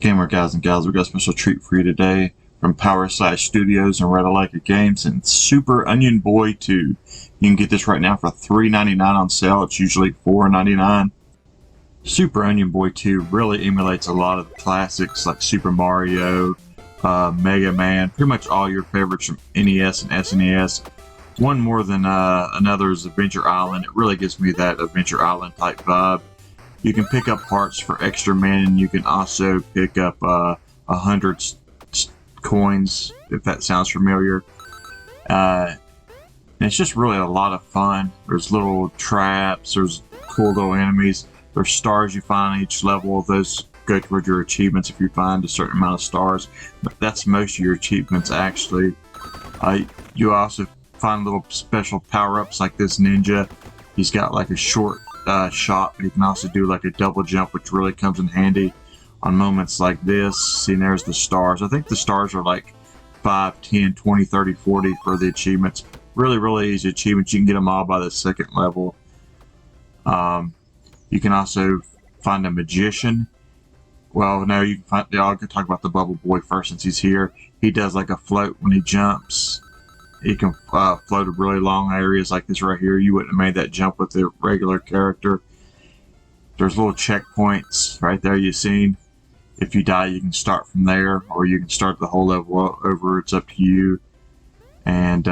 Gamer guys and gals, we got a special treat for you today from Power Slash Studios and Red Games and Super Onion Boy 2. You can get this right now for $3.99 on sale. It's usually $4.99. Super Onion Boy 2 really emulates a lot of the classics like Super Mario, Mega Man, pretty much all your favorites from NES and SNES. One more than another is Adventure Island. It really gives me that Adventure Island type vibe. You can pick up parts for extra men. You can also pick up 100 coins, if that sounds familiar. And it's just really a lot of fun. There's little traps, there's cool little enemies, there's stars you find on each level. Those go towards your achievements if you find a certain amount of stars. But that's most of your achievements actually. You also find little special power-ups like this ninja. He's got like a short shot, but you can also do like a double jump, which really comes in handy on moments like this. See, there's the stars. I think the stars are like 5, 10, 20, 30, 40 for the achievements. Really easy achievements. You can get them all by the second level. You can also find a magician. Well, no, you can find. I'll talk about the Bubble Boy first since he's here. He does like a float when he jumps. He can float really long areas like this right here. You wouldn't have made that jump with the regular character. There's little checkpoints right there you've seen. If you die, you can start from there, or you can start the whole level over. It's up to you. And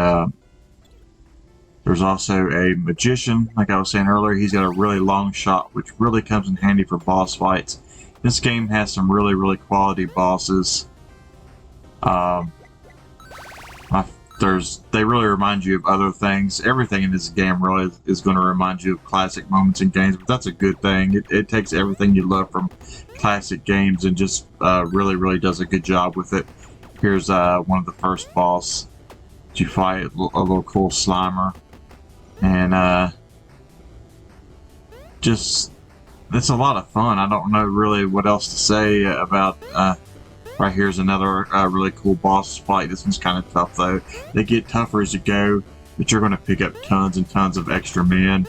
there's also a magician, like I was saying earlier. He's got a really long shot, which really comes in handy for boss fights. This game has some really quality bosses. They really remind you of other things. Everything in this game really is going to remind you of classic moments in games, but that's a good thing. It takes everything you love from classic games and just really does a good job with it. Here's one of the first boss. You fight a little cool Slimer, and just it's a lot of fun. I don't know really what else to say about. Right here's another really cool boss fight. This one's kind of tough though. They get tougher as you go, but you're going to pick up tons and tons of extra men.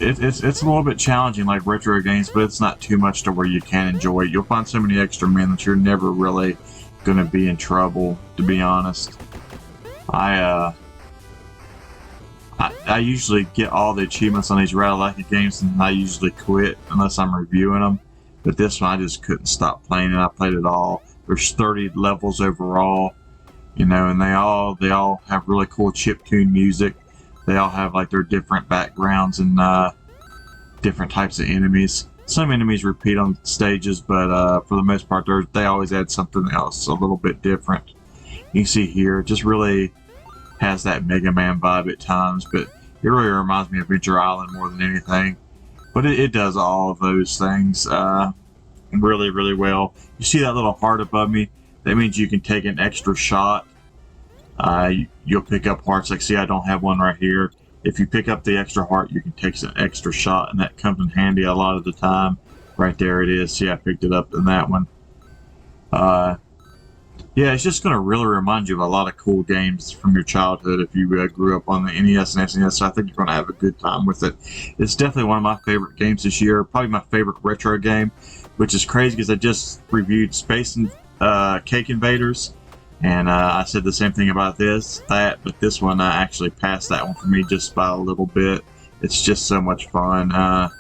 It's a little bit challenging like retro games, but it's not too much to where you can't enjoy it. You'll find so many extra men that you're never really going to be in trouble, to be honest. I usually get all the achievements on these Red games, and I usually quit unless I'm reviewing them. But this one, I just couldn't stop playing it. I played it all. There's 30 levels overall, you know, and they all have really cool chiptune music. They all have like their different backgrounds and different types of enemies. Some enemies repeat on stages, but for the most part, they always add something else a little bit different. You can see here, it just really has that Mega Man vibe at times, but it really reminds me of Adventure Island more than anything. But it does all of those things really well. You see that little heart above me? That means you can take an extra shot. You'll pick up hearts. Like, see, I don't have one right here. If you pick up the extra heart, you can take an extra shot, and that comes in handy a lot of the time. Right there it is. See, I picked it up in that one. Yeah, it's just going to really remind you of a lot of cool games from your childhood if you grew up on the NES and SNES, so I think you're going to have a good time with it. It's definitely one of my favorite games this year, probably my favorite retro game, which is crazy because I just reviewed Space and Cake Invaders, and I said the same thing about but this one actually passed that one for me just by a little bit. It's just so much fun, and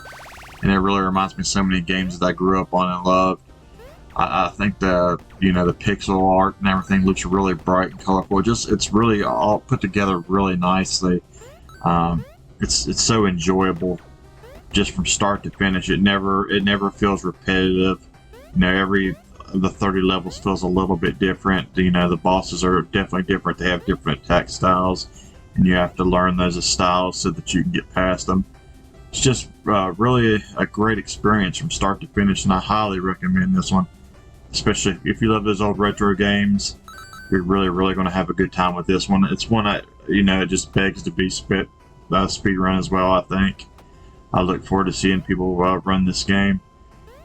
it really reminds me of so many games that I grew up on and loved. I think the pixel art and everything looks really bright and colorful. It's really all put together really nicely. It's so enjoyable just from start to finish. It never feels repetitive. You know, every of the 30 levels feels a little bit different. You know, the bosses are definitely different. They have different attack styles, and you have to learn those styles so that you can get past them. It's just really a great experience from start to finish, and I highly recommend this one. Especially if you love those old retro games, you're really going to have a good time with this one. It's one it just begs to be speed run as well. I think I look forward to seeing people run this game.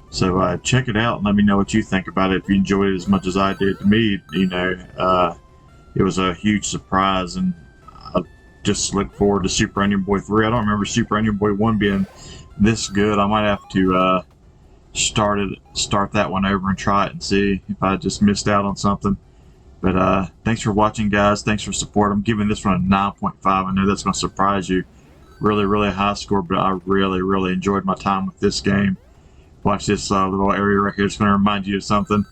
So check it out and let me know what you think about it. If you enjoyed it as much as I did, to me, it was a huge surprise, and I just look forward to Super Onion Boy 3. I don't remember Super Onion Boy 1 being this good. I might have to start that one over and try it and see if I just missed out on something. But thanks for watching, guys. Thanks for support. I'm giving this one a 9.5. I know that's going to surprise you. Really, really high score, but I really, really enjoyed my time with this game. Watch this little area right here. It's going to remind you of something.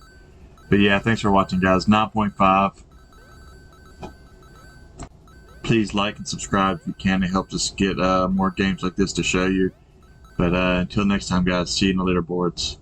But yeah, thanks for watching, guys. 9.5. Please like and subscribe if you can. It helps us get more games like this to show you. But until next time, guys, see you in the leaderboards.